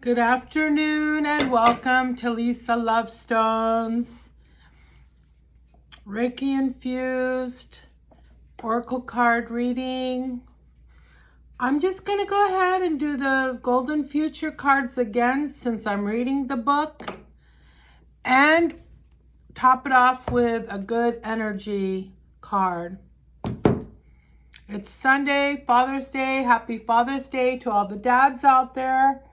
Good afternoon and welcome to Lisa Lovestone's Reiki Infused Oracle card reading. I'm just going to go ahead and do the Golden Future cards again since I'm reading the book, and top it off with a good energy card. It's Sunday, Father's Day. Happy Father's Day to all the dads out there.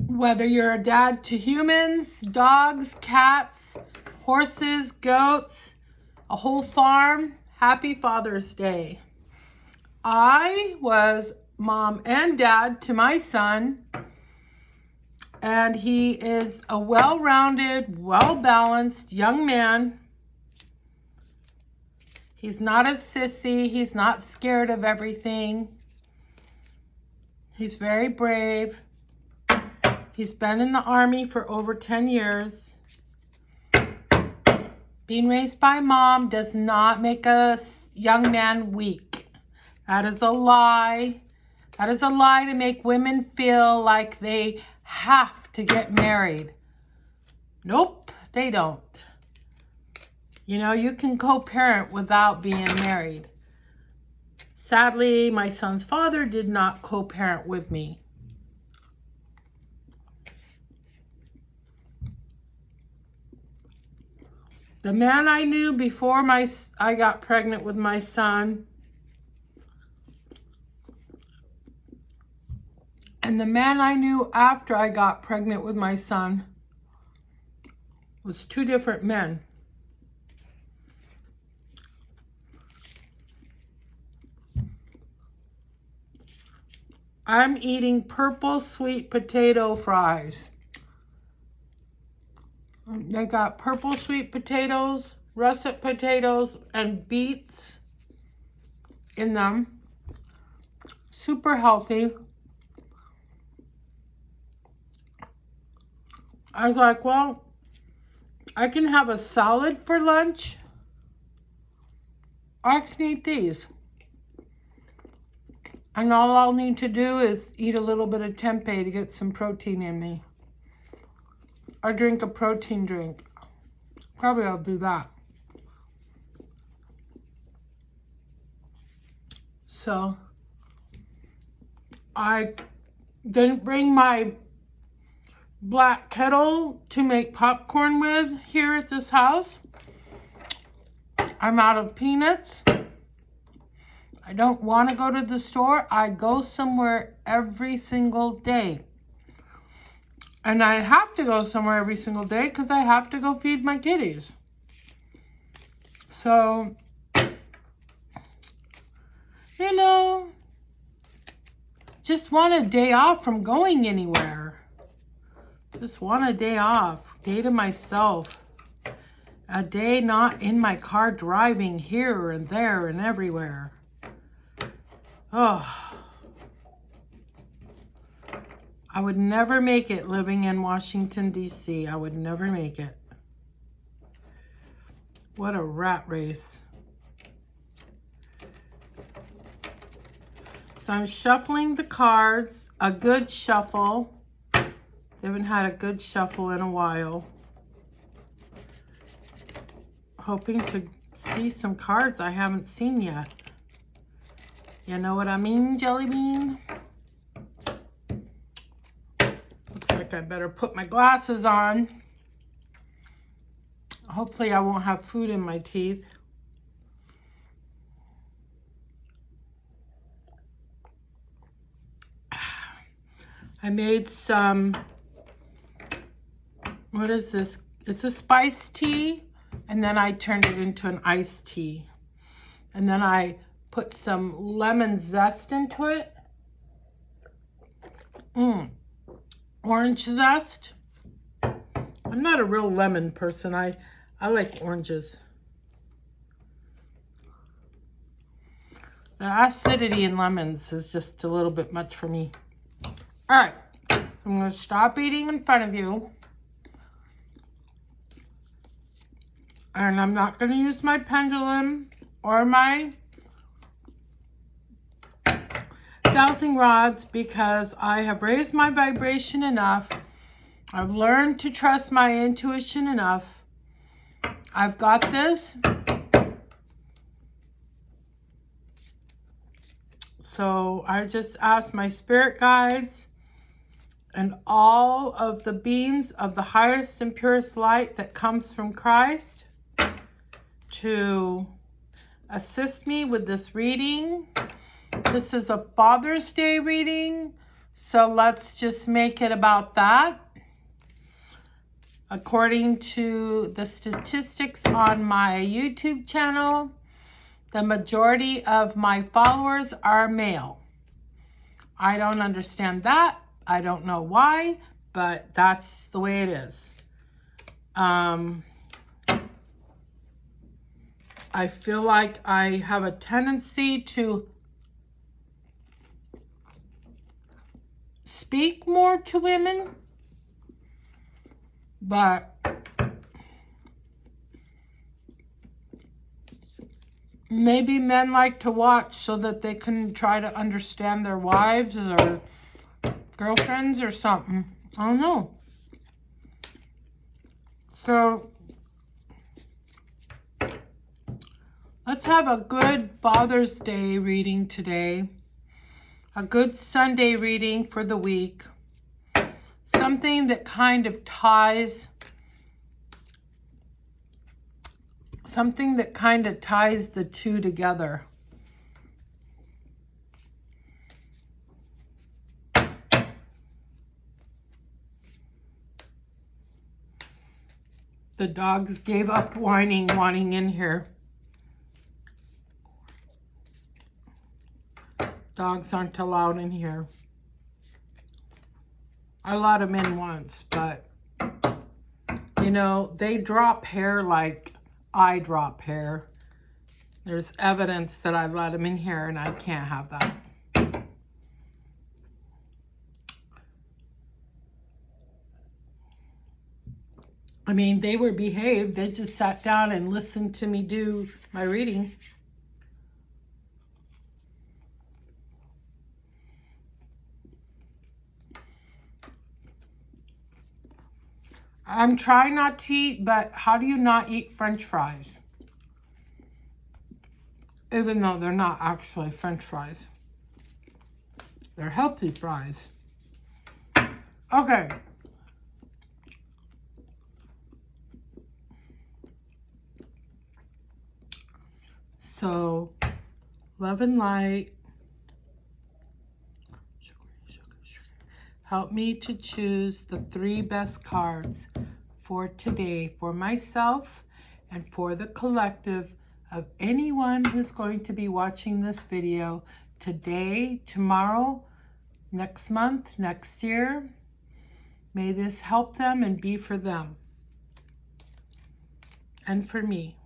Whether you're a dad to humans, dogs, cats, horses, goats, a whole farm, happy Father's Day. I was mom and dad to my son, and he is a well-rounded, well-balanced young man. He's not a sissy. He's not scared of everything. He's very brave. He's been in the Army for over 10 years. Being raised by mom does not make a young man weak. That is a lie. That is a lie to make women feel like they have to get married. Nope, they don't. You know, you can co-parent without being married. Sadly, my son's father did not co-parent with me. The man I knew before I got pregnant with my son, and the man I knew after I got pregnant with my son was two different men. I'm eating purple sweet potato fries. They got purple sweet potatoes, russet potatoes, and beets in them. Super healthy. I was like, well, I can have a salad for lunch, or I can eat these. And all I'll need to do is eat a little bit of tempeh to get some protein in me. Or drink a protein drink. Probably I'll do that. So, I didn't bring my black kettle to make popcorn with here at this house. I'm out of peanuts. I don't want to go to the store. I go somewhere every single day. And I have to go somewhere every single day because I have to go feed my kitties. So, you know, just want a day off from going anywhere. Just want a day off. Day to myself. A day not in my car driving here and there and everywhere. Oh. I would never make it living in Washington, D.C. I would never make it. What a rat race. So I'm shuffling the cards. A good shuffle. They haven't had a good shuffle in a while. Hoping to see some cards I haven't seen yet. You know what I mean, Jelly Bean? I better put my glasses on. Hopefully I won't have food in my teeth. I made some, what is this? It's a spiced tea, and then I turned it into an iced tea. And then I put some lemon zest into it. Orange zest. I'm not a real lemon person. I like oranges. The acidity in lemons is just a little bit much for me. All right, I'm going to stop eating in front of you. And I'm not going to use my pendulum or my dowsing rods because I have raised my vibration enough. I've learned to trust my intuition enough. I've got this. So I just ask my spirit guides and all of the beings of the highest and purest light that comes from Christ to assist me with this reading. This is a Father's Day reading, so let's just make it about that. According to the statistics on my YouTube channel, the majority of my followers are male. I don't understand that. I don't know why, but that's the way it is. I feel like I have a tendency to speak more to women, but maybe men like to watch so that they can try to understand their wives or girlfriends or something. I don't know. So let's have a good Father's Day reading today. A good Sunday reading for the week. Something that kind of ties the two together. The dogs gave up whining, wanting in here. Dogs aren't allowed in here. I let them in once, but, you know, they drop hair like I drop hair. There's evidence that I let them in here, and I can't have that. I mean, they were behaved. They just sat down and listened to me do my reading. I'm trying not to eat, but how do you not eat French fries? Even though they're not actually French fries. They're healthy fries. Okay. So, love and light. Help me to choose the 3 best cards for today, for myself and for the collective of anyone who's going to be watching this video today, tomorrow, next month, next year. May this help them and be for them and for me.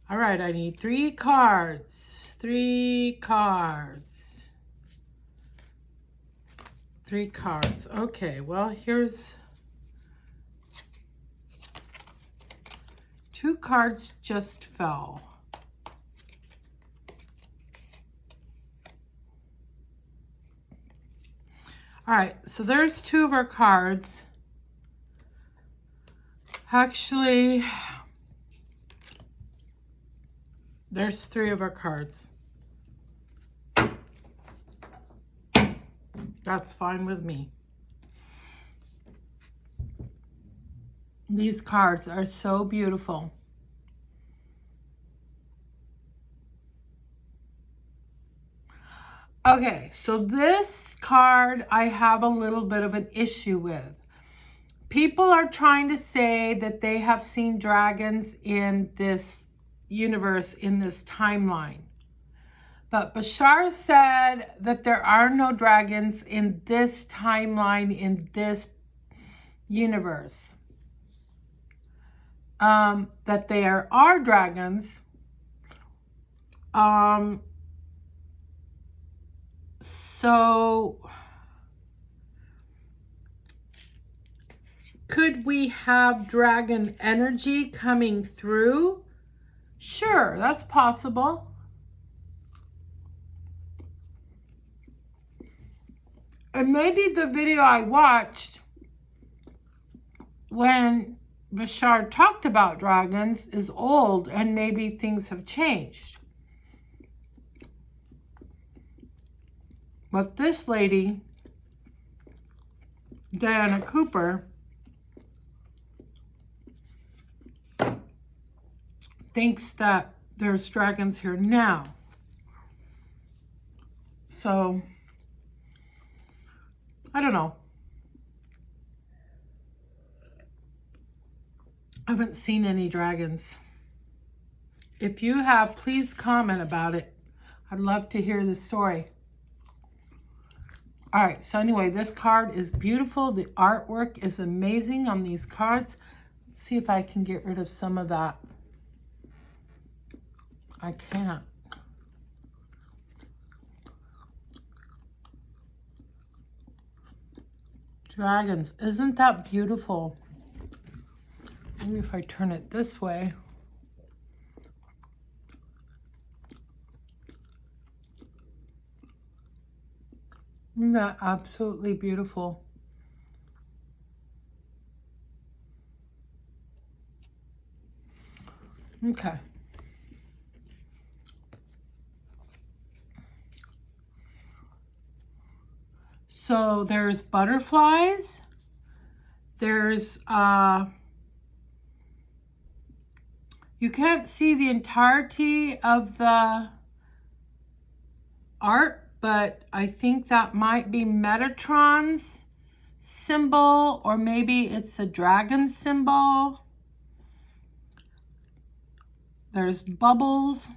All right, I need 3 cards. 3 cards. 3 cards. Okay, well, here's 2 cards just fell. All right, so there's 2 of our cards. Actually, there's 3 of our cards. That's fine with me. These cards are so beautiful. Okay, so this card I have a little bit of an issue with. People are trying to say that they have seen dragons in this universe, in this timeline. But Bashar said that there are no dragons in this timeline, in this universe. That there are dragons. So could we have dragon energy coming through? Sure, that's possible. And maybe the video I watched when Bashar talked about dragons is old and maybe things have changed. But this lady, Diana Cooper, thinks that there's dragons here now. So, I don't know. I haven't seen any dragons. If you have, please comment about it. I'd love to hear the story. All right, so anyway, this card is beautiful. The artwork is amazing on these cards. Let's see if I can get rid of some of that. I can't. Dragons, isn't that beautiful? Maybe if I turn it this way. Isn't that absolutely beautiful? Okay. So there's butterflies. There's, you can't see the entirety of the art, but I think that might be Metatron's symbol, or maybe it's a dragon symbol. There's bubbles.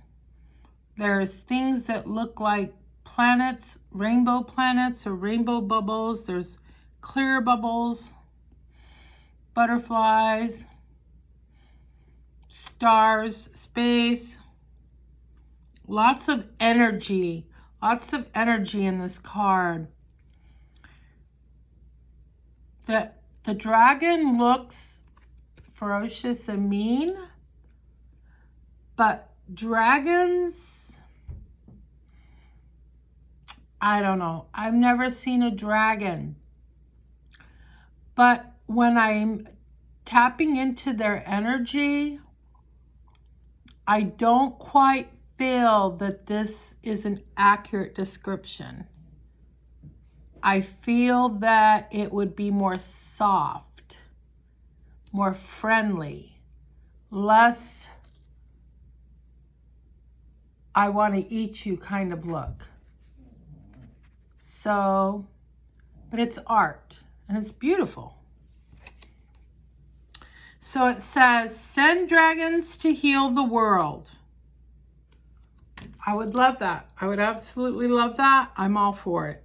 There's things that look like planets, rainbow planets or rainbow bubbles. There's clear bubbles, butterflies, stars, space. Lots of energy. Lots of energy in this card. The dragon looks ferocious and mean, but dragons, I don't know. I've never seen a dragon. But when I'm tapping into their energy, I don't quite feel that this is an accurate description. I feel that it would be more soft, more friendly, less I want to eat you kind of look. So, but it's art and it's beautiful. So it says, send dragons to heal the world. I would love that. I would absolutely love that. I'm all for it.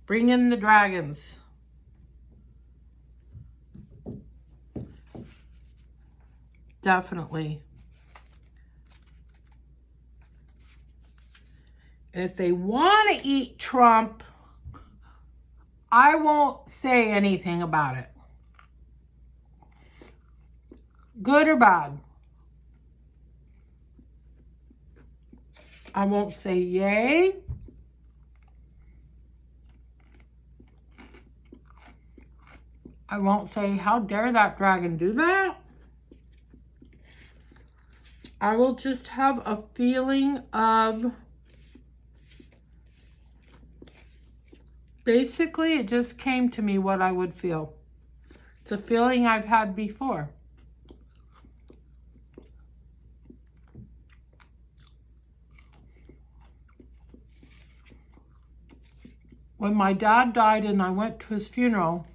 Bring in the dragons. Definitely. And if they want to eat Trump, I won't say anything about it. Good or bad. I won't say yay. I won't say, how dare that dragon do that? I will just have a feeling of, basically it just came to me what I would feel. It's a feeling I've had before. When my dad died and I went to his funeral,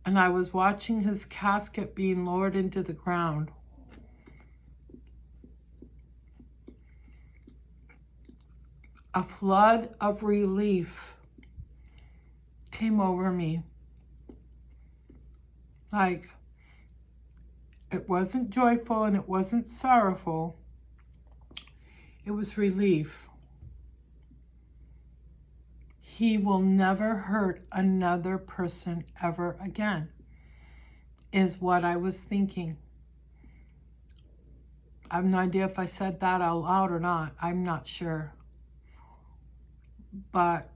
and I was watching his casket being lowered into the ground, a flood of relief came over me. Like, it wasn't joyful and it wasn't sorrowful. It was relief. He will never hurt another person ever again, is what I was thinking. I have no idea if I said that out loud or not. I'm not sure. but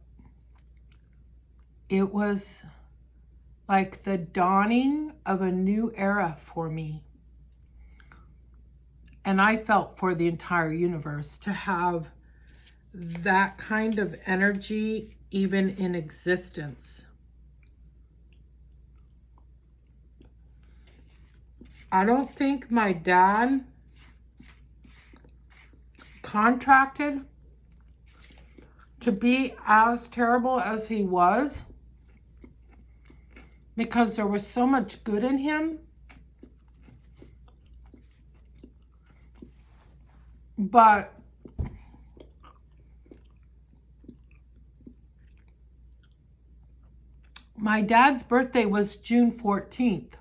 it was like the dawning of a new era for me. And I felt for the entire universe to have that kind of energy even in existence. I don't think my dad contracted to be as terrible as he was because there was so much good in him. But my dad's birthday was June 14th.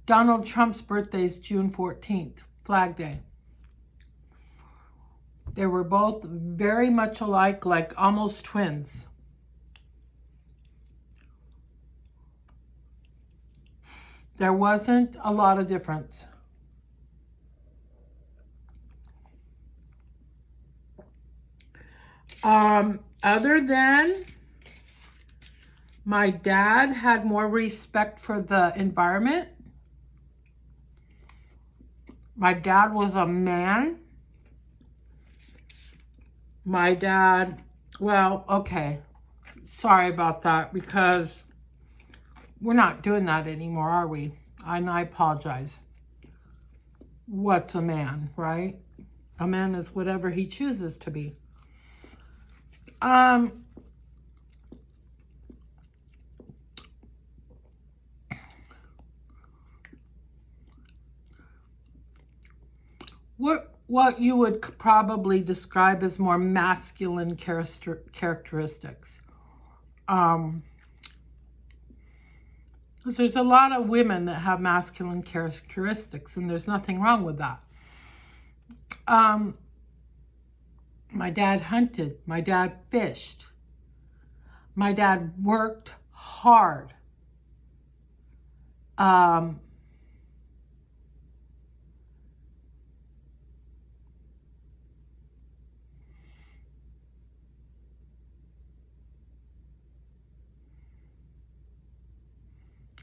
Donald Trump's birthday is June 14th, Flag Day. They were both very much alike, like almost twins. There wasn't a lot of difference. Other than my dad had more respect for the environment. My dad was a man. My dad, well, okay. Sorry about that because we're not doing that anymore, are we? And I apologize. What's a man, right? A man is whatever he chooses to be. What you would probably describe as more masculine characteristics. Because there's a lot of women that have masculine characteristics, and there's nothing wrong with that. My dad hunted. My dad fished. My dad worked hard.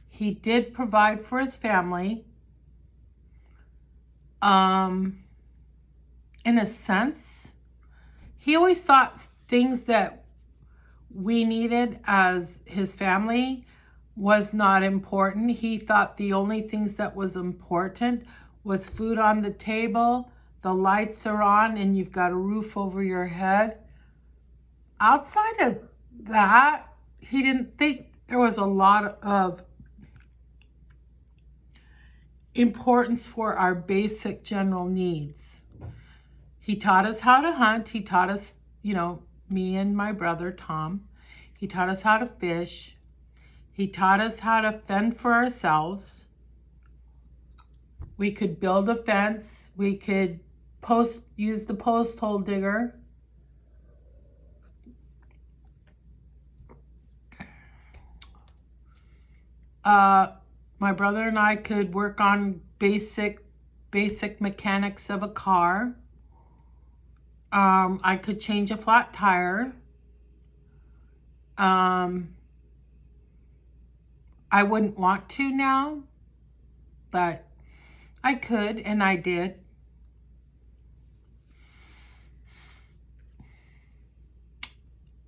He did provide for his family. In a sense, he always thought things that we needed as his family was not important. He thought the only things that was important was food on the table, the lights are on, and you've got a roof over your head. Outside of that, he didn't think there was a lot of importance for our basic general needs. He taught us how to hunt. He taught us, me and my brother Tom. He taught us how to fish. He taught us how to fend for ourselves. We could build a fence. We could use the post hole digger. My brother and I could work on basic mechanics of a car. I could change a flat tire. I wouldn't want to now, but I could, and I did.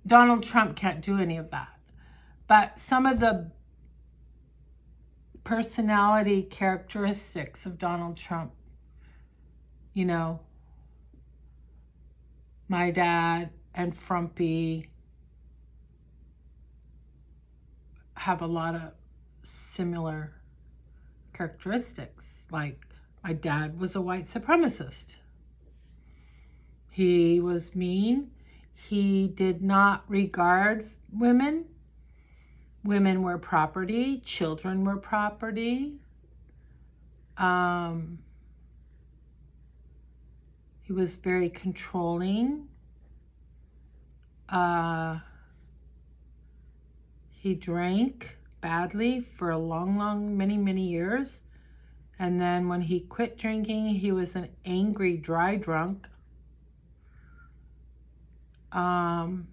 Donald Trump can't do any of that. But some of the personality characteristics of Donald Trump, my dad and Frumpy have a lot of similar characteristics. Like, my dad was a white supremacist. He was mean. He did not regard women. Women were property. Children were property. He was very controlling. He drank badly for a long, many years. And then when he quit drinking, he was an angry, dry drunk. You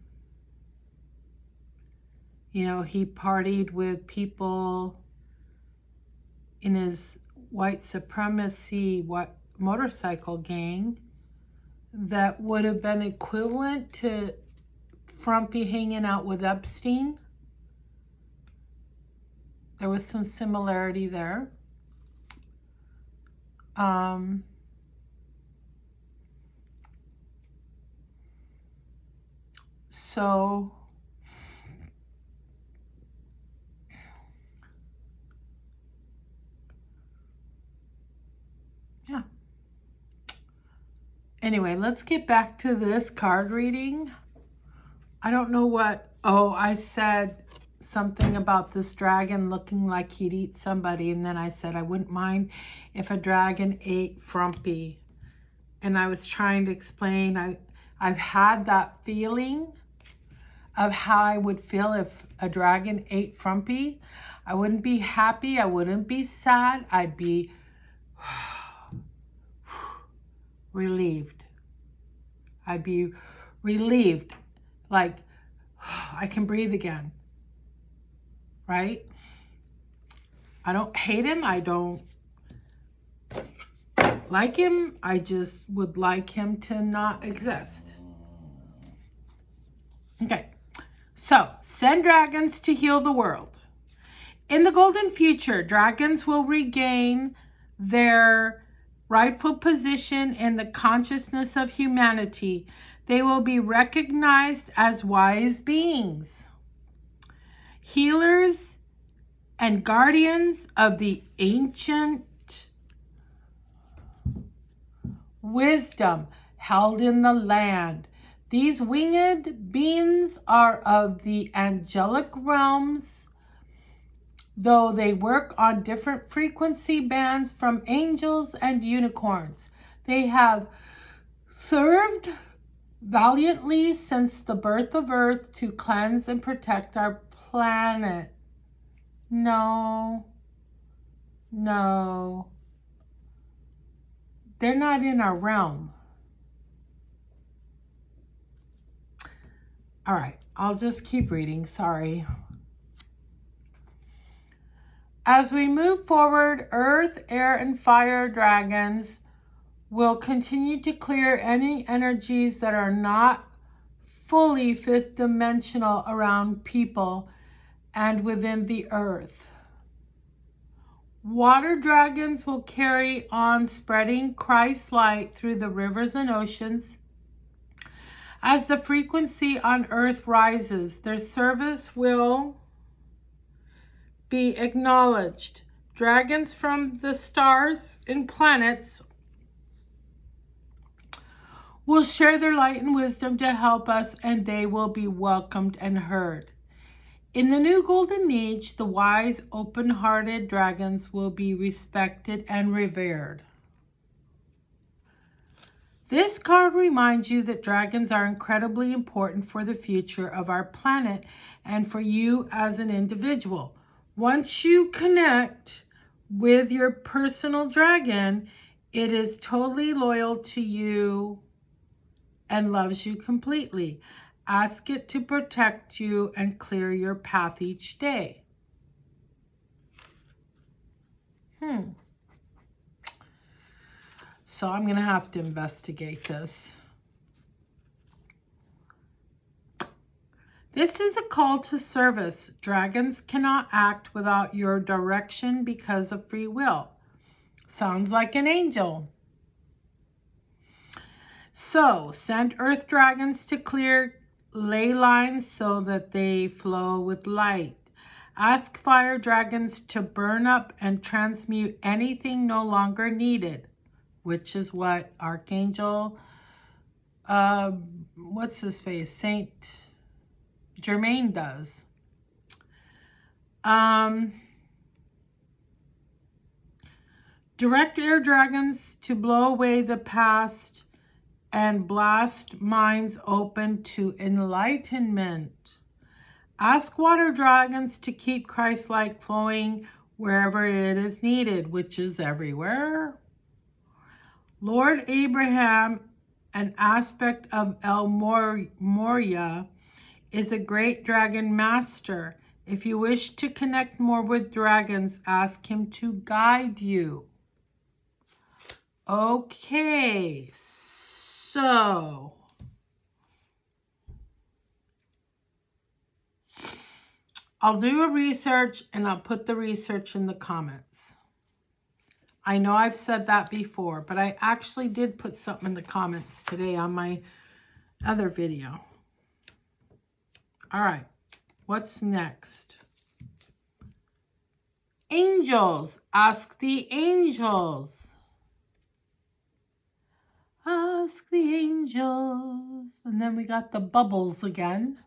know, he partied with people in his white supremacy motorcycle gang that would have been equivalent to Frumpy hanging out with Epstein. There was some similarity there. So yeah. Anyway, let's get back to this card reading. I don't know what, I said something about this dragon looking like he'd eat somebody, and then I said I wouldn't mind if a dragon ate Frumpy. And I was trying to explain, I've had that feeling of how I would feel if a dragon ate Frumpy. I wouldn't be happy, I wouldn't be sad, I'd be relieved. I'd be relieved, like I can breathe again, right? I don't hate him, I don't like him, I just would like him to not exist. Okay, so send dragons to heal the world. In the golden future, dragons will regain their rightful position in the consciousness of humanity. They will be recognized as wise beings, healers and guardians of the ancient wisdom held in the land. These winged beings are of the angelic realms, though they work on different frequency bands from angels and unicorns. They have served valiantly since the birth of Earth to cleanse and protect our planet. No. They're not in our realm. All right, I'll just keep reading, sorry. As we move forward, earth, air, and fire dragons will continue to clear any energies that are not fully fifth dimensional around people and within the earth. Water dragons will carry on spreading Christ's light through the rivers and oceans. As the frequency on earth rises, their service will be acknowledged. Dragons from the stars and planets will share their light and wisdom to help us, and they will be welcomed and heard. In the new golden age, the wise, open-hearted dragons will be respected and revered. This card reminds you that dragons are incredibly important for the future of our planet and for you as an individual. Once you connect with your personal dragon, it is totally loyal to you and loves you completely. Ask it to protect you and clear your path each day. So I'm going to have to investigate this. This is a call to service. Dragons cannot act without your direction because of free will. Sounds like an angel. So, send earth dragons to clear ley lines so that they flow with light. Ask fire dragons to burn up and transmute anything no longer needed, which is what Archangel, what's his face, Saint Germain does. Direct air dragons to blow away the past and blast minds open to enlightenment. Ask water dragons to keep Christ's light flowing wherever it is needed, which is everywhere. Lord Abraham an aspect of El Moria, is a great dragon master. If you wish to connect more with dragons, ask him to guide you. Okay, so I'll do a research and I'll put the research in the comments. I know I've said that before, but I actually did put something in the comments today on my other video. All right, what's next? Angels. Ask the angels. Ask the angels. And then we got the bubbles again.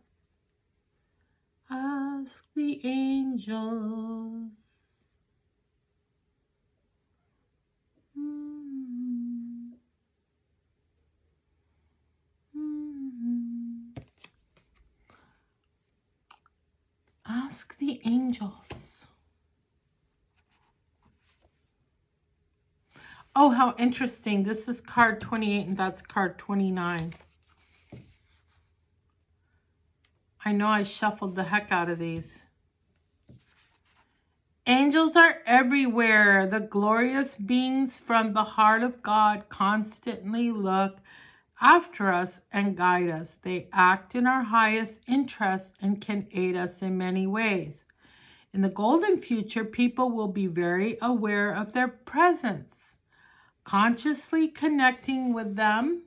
Ask the angels. Ask the angels. Oh, how interesting. This is card 28 and that's card 29. I know I shuffled the heck out of these. Angels are everywhere. The glorious beings from the heart of God constantly look after us and guide us. They act in our highest interest and can aid us in many ways. In the golden future, people will be very aware of their presence, consciously connecting with them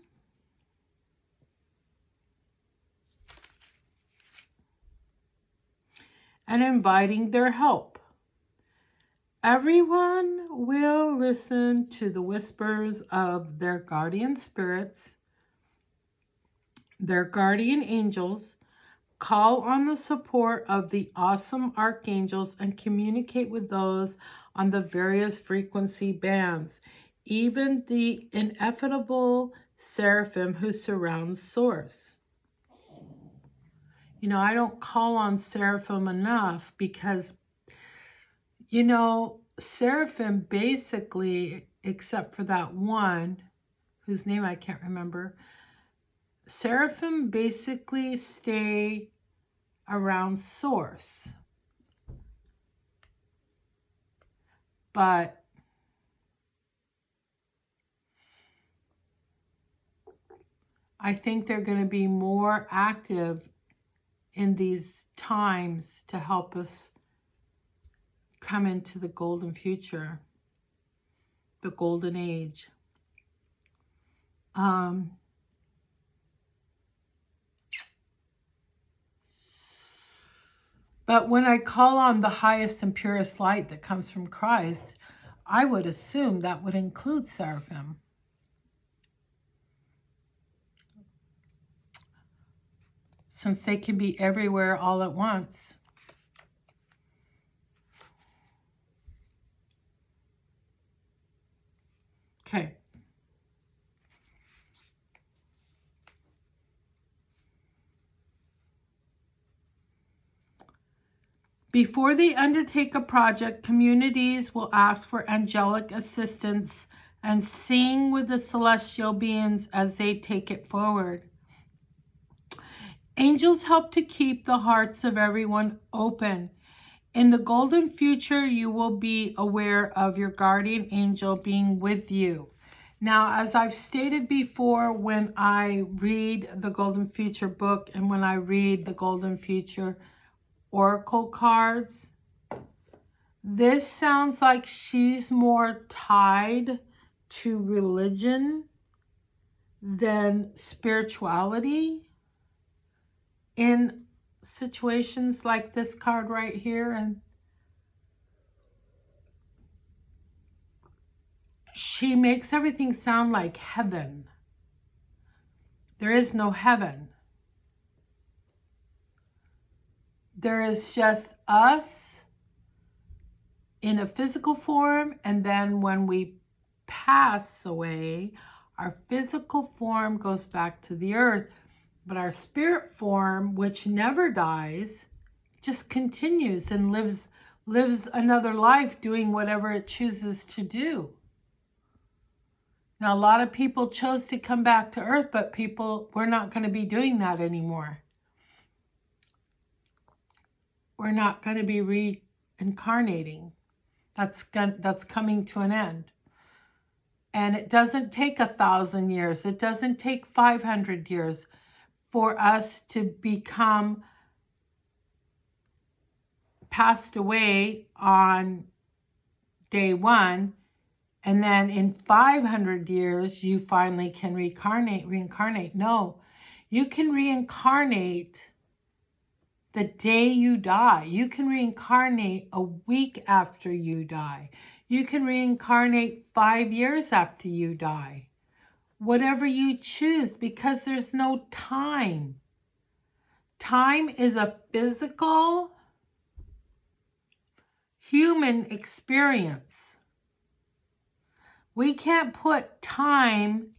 and inviting their help. Everyone will listen to the whispers of their guardian spirits, their guardian angels, call on the support of the awesome archangels, and communicate with those on the various frequency bands, even the ineffable seraphim who surround Source. You know, I don't call on seraphim enough because, you know, seraphim basically, except for that one, whose name I can't remember, seraphim basically stay around Source. But I think they're going to be more active in these times to help us come into the golden future, the golden age. But when I call on the highest and purest light that comes from Christ, I would assume that would include seraphim. Since they can be everywhere all at once. Okay. Before they undertake a project, communities will ask for angelic assistance and sing with the celestial beings as they take it forward. Angels help to keep the hearts of everyone open. In the golden future, you will be aware of your guardian angel being with you. Now, as I've stated before, when I read the Golden Future book and when I read the Golden Future Oracle cards, this sounds like she's more tied to religion than spirituality in situations like this card right here. And she makes everything sound like heaven. There is no heaven. There is just us in a physical form, and then when we pass away, our physical form goes back to the earth, but our spirit form, which never dies, just continues and lives another life doing whatever it chooses to do. Now, a lot of people chose to come back to Earth, but we're not going to be doing that anymore. We're not going to be reincarnating. That's coming to an end. And it doesn't take 1,000 years. It doesn't take 500 years for us to become passed away on day one. And then in 500 years, you finally can reincarnate. No, you can reincarnate the day you die. You can reincarnate a week after you die. You can reincarnate 5 years after you die. Whatever you choose, because there's no time. Time is a physical, human experience. We can't put time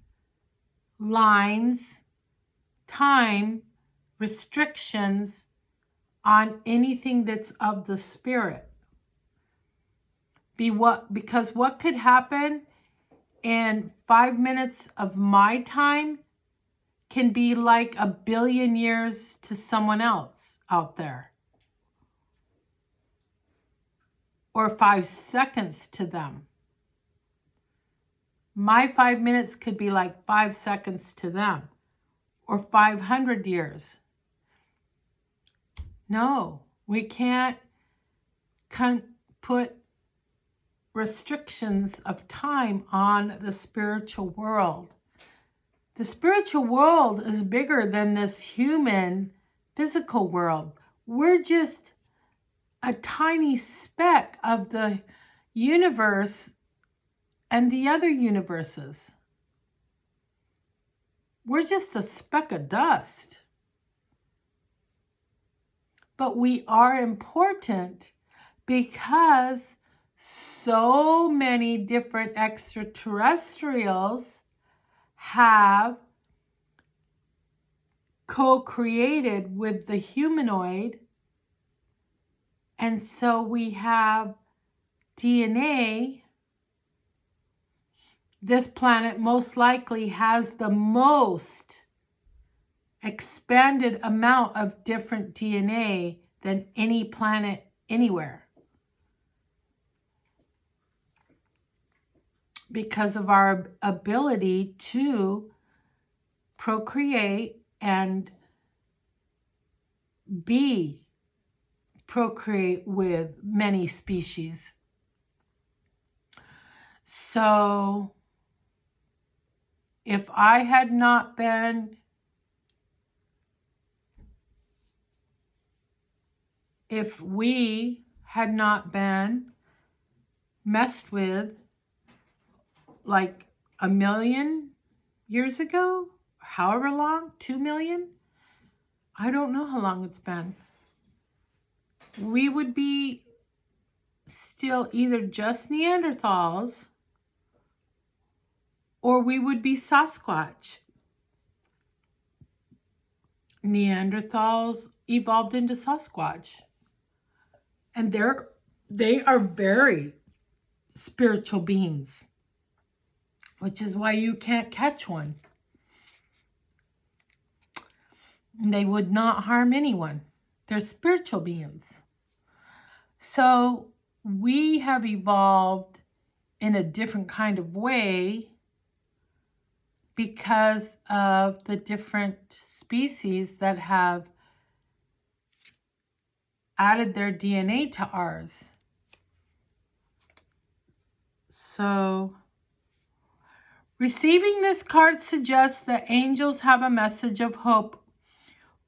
lines, time restrictions on anything that's of the spirit. Because what could happen in 5 minutes of my time can be like 1 billion years to someone else out there. Or 5 seconds to them. My 5 minutes could be like 5 seconds to them. Or 500 years. No, we can't put restrictions of time on the spiritual world. The spiritual world is bigger than this human physical world. We're just a tiny speck of the universe and the other universes. We're just a speck of dust. But we are important because so many different extraterrestrials have co-created with the humanoid. And so we have DNA. This planet most likely has the most expanded amount of different DNA than any planet anywhere. Because of our ability to procreate and procreate with many species. So if we had not been messed with like 1 million years ago, however long, 2 million, I don't know how long it's been, we would be still either just Neanderthals or we would be Sasquatch. Neanderthals evolved into Sasquatch. And they are very spiritual beings, which is why you can't catch one. And they would not harm anyone. They're spiritual beings. So we have evolved in a different kind of way because of the different species that have added their DNA to ours. So, receiving this card suggests that angels have a message of hope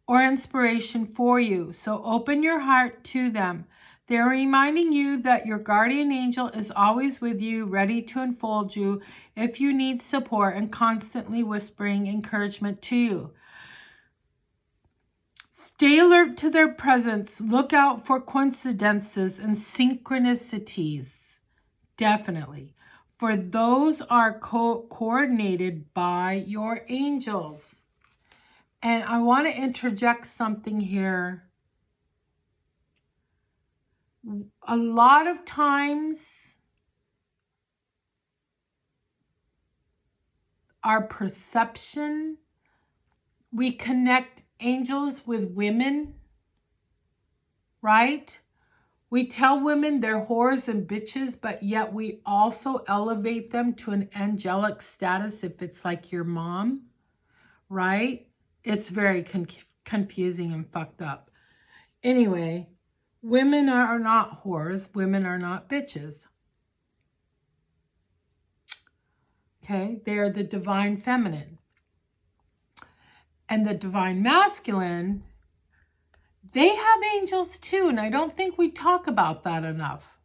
or inspiration for you. So open your heart to them. They're reminding you that your guardian angel is always with you, ready to enfold you if you need support, and constantly whispering encouragement to you. Stay alert to their presence. Look out for coincidences and synchronicities. Definitely. For those are coordinated by your angels. And I want to interject something here. A lot of times our perception. We connect angels with women, right? We tell women they're whores and bitches, but yet we also elevate them to an angelic status if it's like your mom, right? It's very confusing and fucked up. Anyway, women are not whores. Women are not bitches. Okay? They are the divine feminine. And the divine masculine, they have angels too, and I don't think we talk about that enough.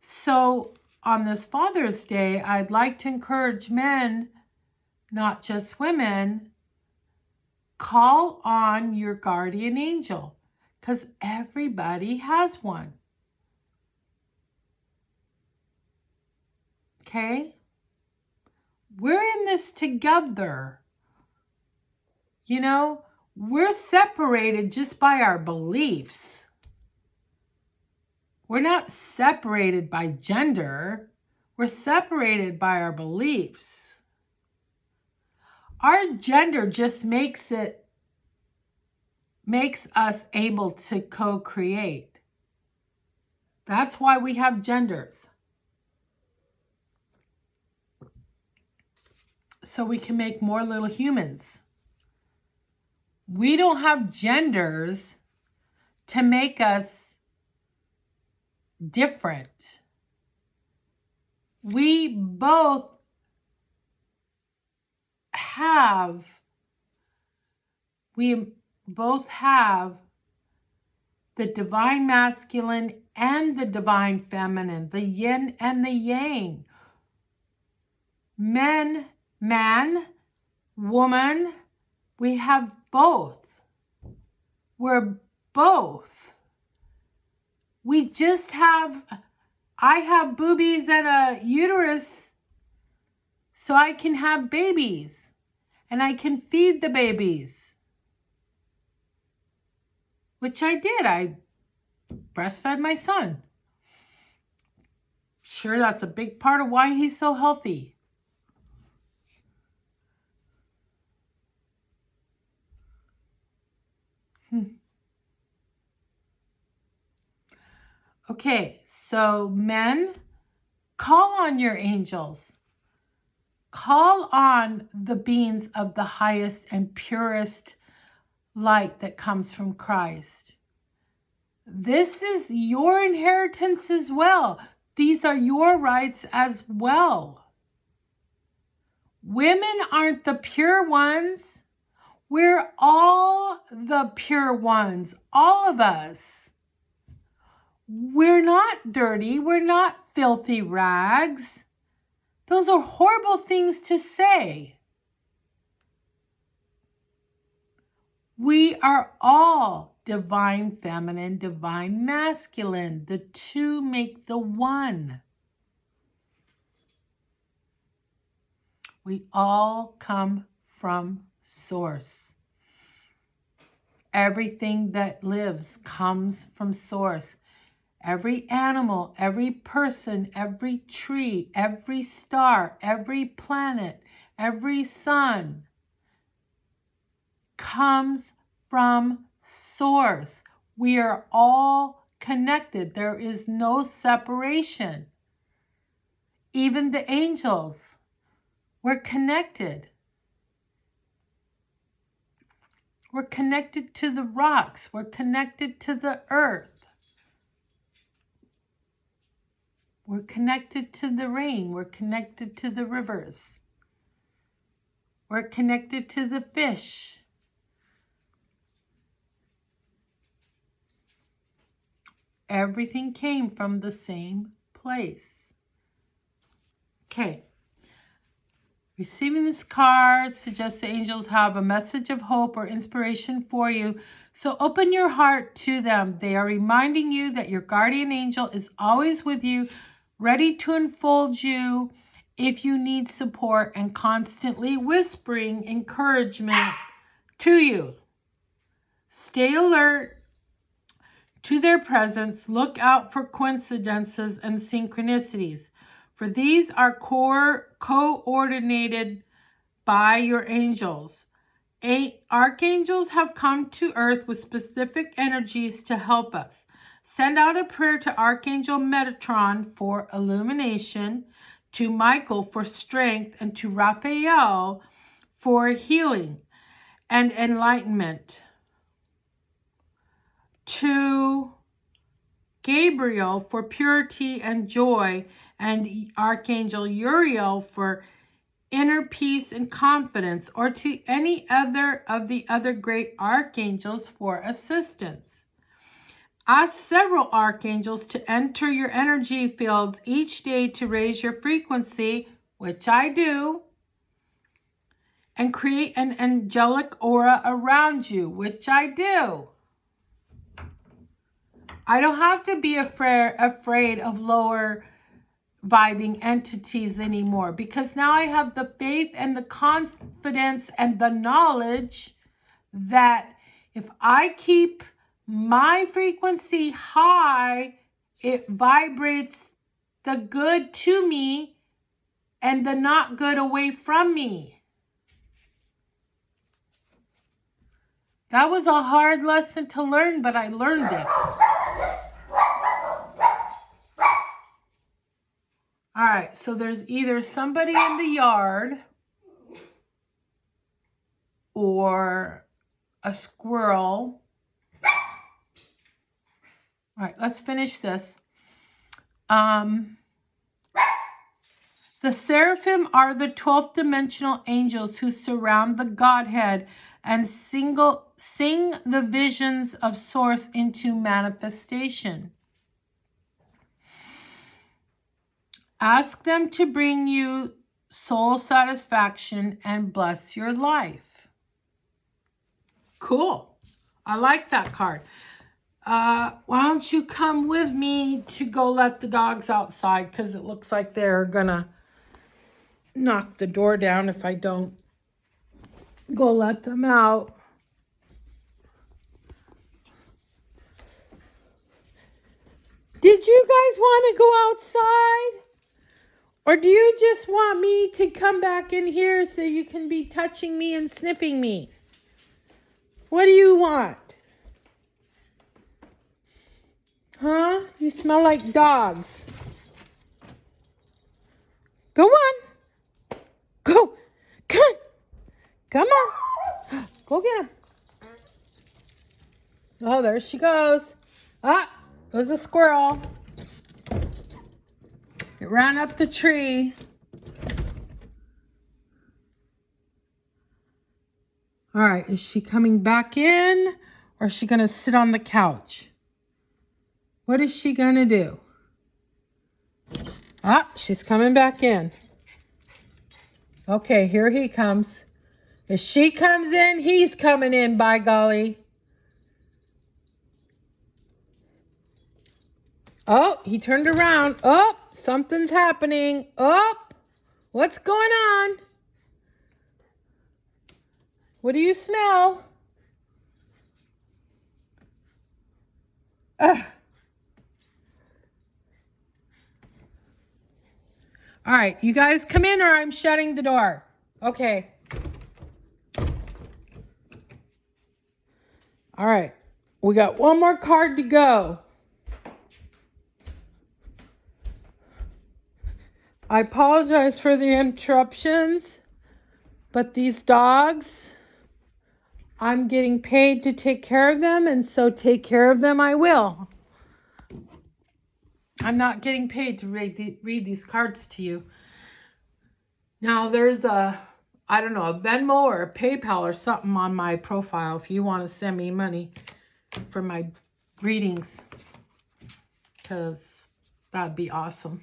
So on this Father's Day, I'd like to encourage men, not just women, call on your guardian angel, because everybody has one. Okay? We're in this together. You know, we're separated just by our beliefs. We're not separated by gender. We're separated by our beliefs. Our gender just makes us able to co-create. That's why we have genders. So we can make more little humans. We don't have genders to make us different. We both have the divine masculine and the divine feminine, the yin and the yang. Man, woman, we have both. We're both. I have boobies and a uterus so I can have babies and I can feed the babies. Which I did. I breastfed my son. Sure, that's a big part of why he's so healthy. Okay, so men, call on your angels. Call on the beings of the highest and purest light that comes from Christ. This is your inheritance as well. These are your rights as well. Women aren't the pure ones. We're all the pure ones, all of us. We're not dirty. We're not filthy rags. Those are horrible things to say. We are all divine feminine, divine masculine. The two make the one. We all come from source. Everything that lives comes from source. Every animal, every person, every tree, every star, every planet, every sun comes from source. We are all connected. There is no separation. Even the angels, we're connected. We're connected to the rocks. We're connected to the earth. We're connected to the rain. We're connected to the rivers. We're connected to the fish. Everything came from the same place. Okay. Receiving this card suggests the angels have a message of hope or inspiration for you. So open your heart to them. They are reminding you that your guardian angel is always with you, ready to enfold you if you need support, and constantly whispering encouragement to you. Stay alert to their presence. Look out for coincidences and synchronicities. for these are coordinated by your angels. Archangels have come to earth with specific energies to help us. Send out a prayer to Archangel Metatron for illumination, to Michael for strength, and to Raphael for healing and enlightenment, to Gabriel for purity and joy, and Archangel Uriel for inner peace and confidence, or to any other of the other great archangels for assistance. Ask several archangels to enter your energy fields each day to raise your frequency, which I do, and create an angelic aura around you, which I do. I don't have to be afraid of lower vibing entities anymore, because now I have the faith and the confidence and the knowledge that if I keep my frequency high, it vibrates the good to me and the not good away from me. That was a hard lesson to learn, but I learned it. All right, so there's either somebody in the yard or a squirrel. All right, let's finish this. The seraphim are the 12th dimensional angels who surround the Godhead and sing the visions of Source into manifestation. Ask them to bring you soul satisfaction and bless your life. Cool. I like that card. Why don't you come with me to go let the dogs outside, because it looks like they're gonna knock the door down if I don't go let them out. Did you guys want to go outside? Or do you just want me to come back in here so you can be touching me and sniffing me? What do you want? Huh? You smell like dogs. Go on. Go. Come on. Come on. Go get him. Oh, there she goes. Ah, it was a squirrel. It ran up the tree. All right, is she coming back in, or is she going to sit on the couch? What is she going to do? Ah, she's coming back in. Okay, here he comes. If she comes in, he's coming in, by golly. Oh, he turned around. Oh, something's happening. Oh, what's going on? What do you smell? Ugh. All right, you guys come in or I'm shutting the door. Okay. All right, we got one more card to go. I apologize for the interruptions, but these dogs, I'm getting paid to take care of them, and so take care of them I will. I'm not getting paid to read these cards to you. Now, there's a Venmo or a PayPal or something on my profile if you want to send me money for my readings, because that'd be awesome.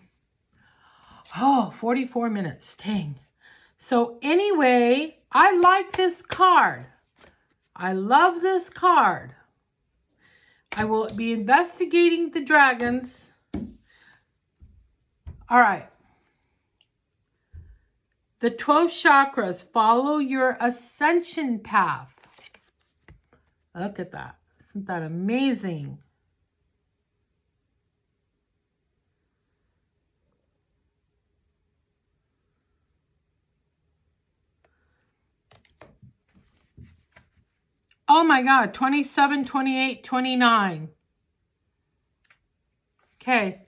Oh, 44 minutes. Dang. So anyway, I like this card. I love this card. I will be investigating the dragons. All right. The 12 chakras, follow your ascension path. Look at that. Isn't that amazing? Oh my God, 27, 28, 29. Okay.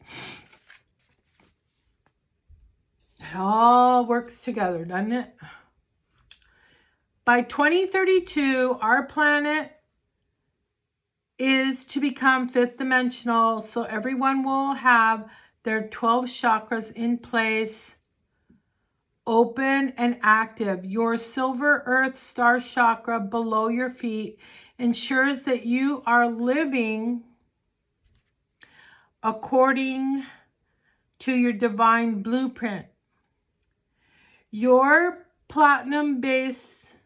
It all works together, doesn't it? By 2032, our planet is to become fifth dimensional, so everyone will have their 12 chakras in place, open and active. Your silver earth star chakra below your feet ensures that you are living according to your divine blueprint. Your platinum base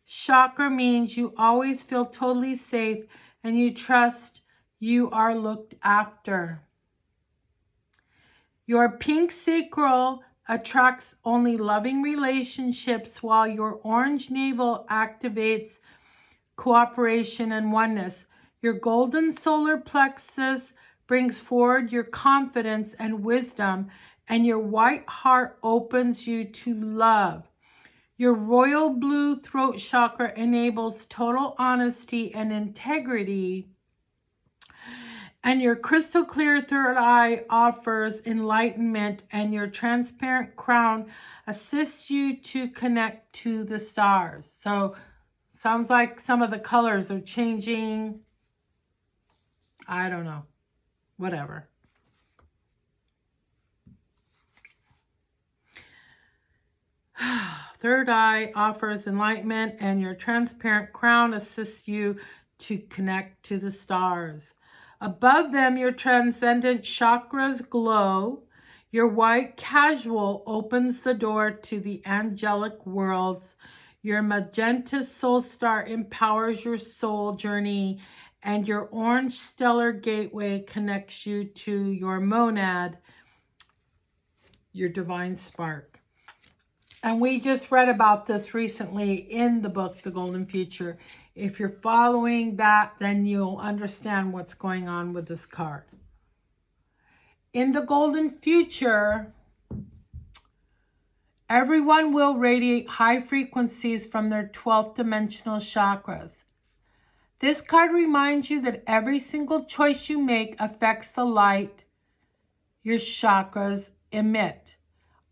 chakra means you always feel totally safe and you trust you are looked after. Your pink sacral attracts only loving relationships, while your orange navel activates cooperation and oneness. Your golden solar plexus brings forward your confidence and wisdom, and your white heart opens you to love. Your royal blue throat chakra enables total honesty and integrity, and your crystal clear third eye offers enlightenment, and your transparent crown assists you to connect to the stars. So, sounds like some of the colors are changing. I don't know. Whatever. Third eye offers enlightenment, and your transparent crown assists you to connect to the stars. Above them, your transcendent chakras glow. Your white casual opens the door to the angelic worlds. Your magenta soul star empowers your soul journey, and your orange stellar gateway connects you to your monad, your divine spark. And we just read about this recently in the book, The Golden Future. If you're following that, then you'll understand what's going on with this card. In the Golden Future, everyone will radiate high frequencies from their 12th dimensional chakras. This card reminds you that every single choice you make affects the light your chakras emit.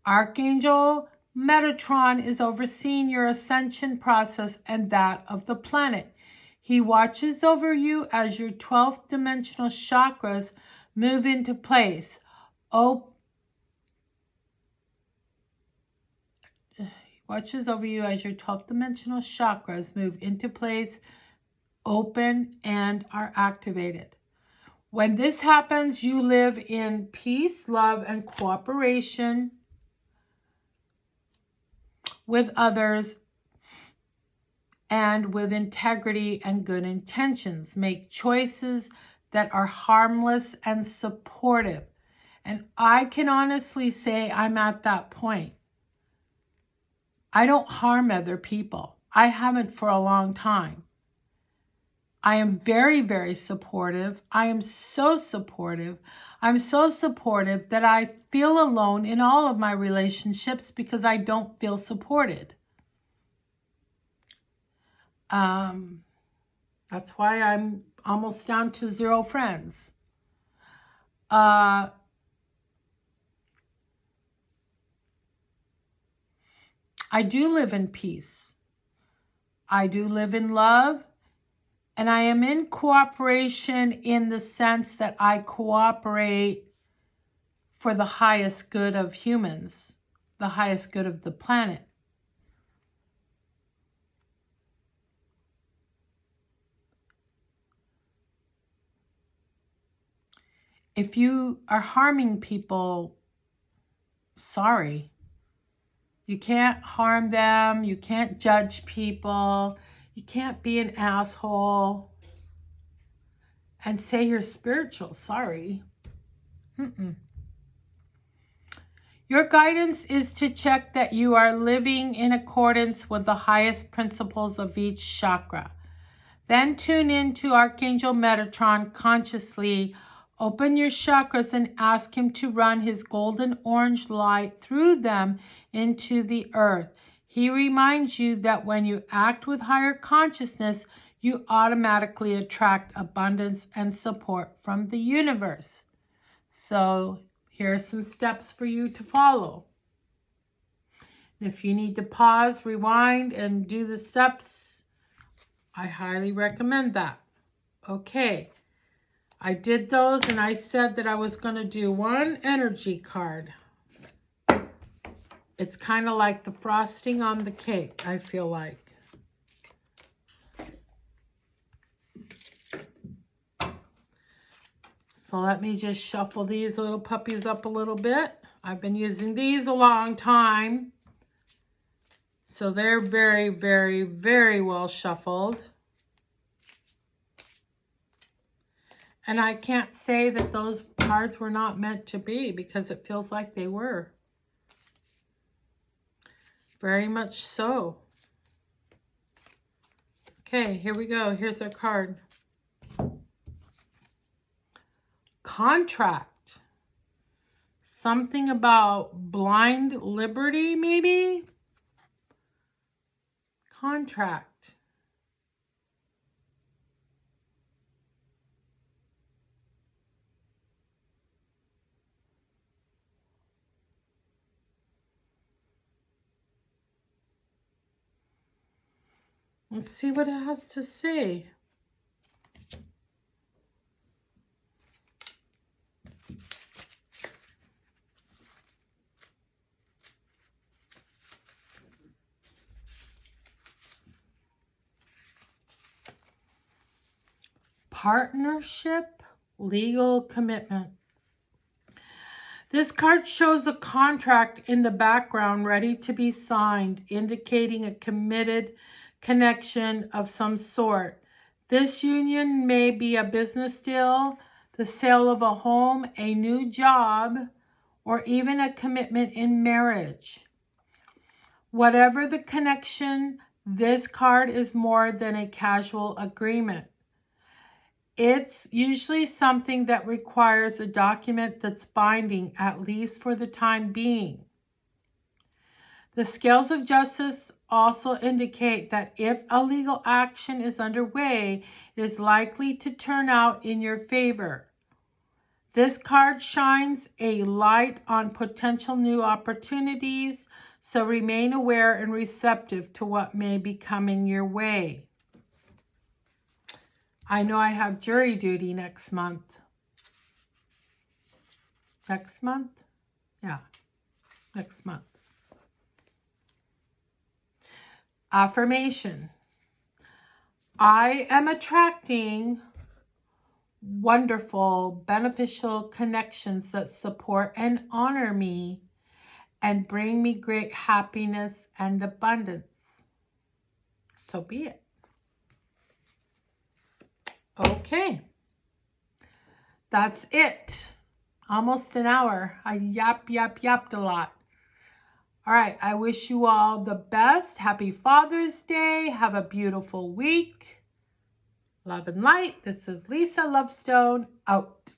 Archangel Metatron is overseeing your ascension process and that of the planet. He watches over you as your 12th dimensional chakras move into place. Watches over you as your 12th dimensional chakras move into place, open, and are activated. When this happens, you live in peace, love, and cooperation with others, and with integrity and good intentions. Make choices that are harmless and supportive. And I can honestly say I'm at that point. I don't harm other people. I haven't for a long time. I am very, very supportive. I am so supportive. I'm so supportive that I feel alone in all of my relationships because I don't feel supported. That's why I'm almost down to 0 friends. I do live in peace. I do live in love. And I am in cooperation in the sense that I cooperate for the highest good of humans, the highest good of the planet. If you are harming people, sorry. You can't harm them. You can't judge people. You can't be an asshole and say you're spiritual. Sorry. Your guidance is to check that you are living in accordance with the highest principles of each chakra. Then tune in to Archangel Metatron consciously. Open your chakras and ask him to run his golden orange light through them into the earth. He reminds you that when you act with higher consciousness, you automatically attract abundance and support from the universe. So here are some steps for you to follow. If you need to pause, rewind, and do the steps, I highly recommend that. Okay, I did those and I said that I was going to do one energy card. It's kind of like the frosting on the cake, I feel like. So let me just shuffle these little puppies up a little bit. I've been using these a long time. So they're very, very, very well shuffled. And I can't say that those cards were not meant to be because it feels like they were. Very much so. Okay, here we go. Here's our card. Contract. Something about blind liberty, maybe? Contract. Let's see what it has to say. Partnership, legal commitment. This card shows a contract in the background ready to be signed, indicating a committed connection of some sort. This union may be a business deal, the sale of a home, a new job, or even a commitment in marriage. Whatever the connection, this card is more than a casual agreement. It's usually something that requires a document that's binding, at least for the time being. The scales of justice also indicate that if a legal action is underway, it is likely to turn out in your favor. This card shines a light on potential new opportunities, so remain aware and receptive to what may be coming your way. I know I have jury duty next month. Next month? Yeah, next month. Affirmation. I am attracting wonderful, beneficial connections that support and honor me and bring me great happiness and abundance. So be it. Okay. That's it. Almost an hour. I yapped a lot. All right. I wish you all the best. Happy Father's Day. Have a beautiful week. Love and light. This is Lisa Lovestone out.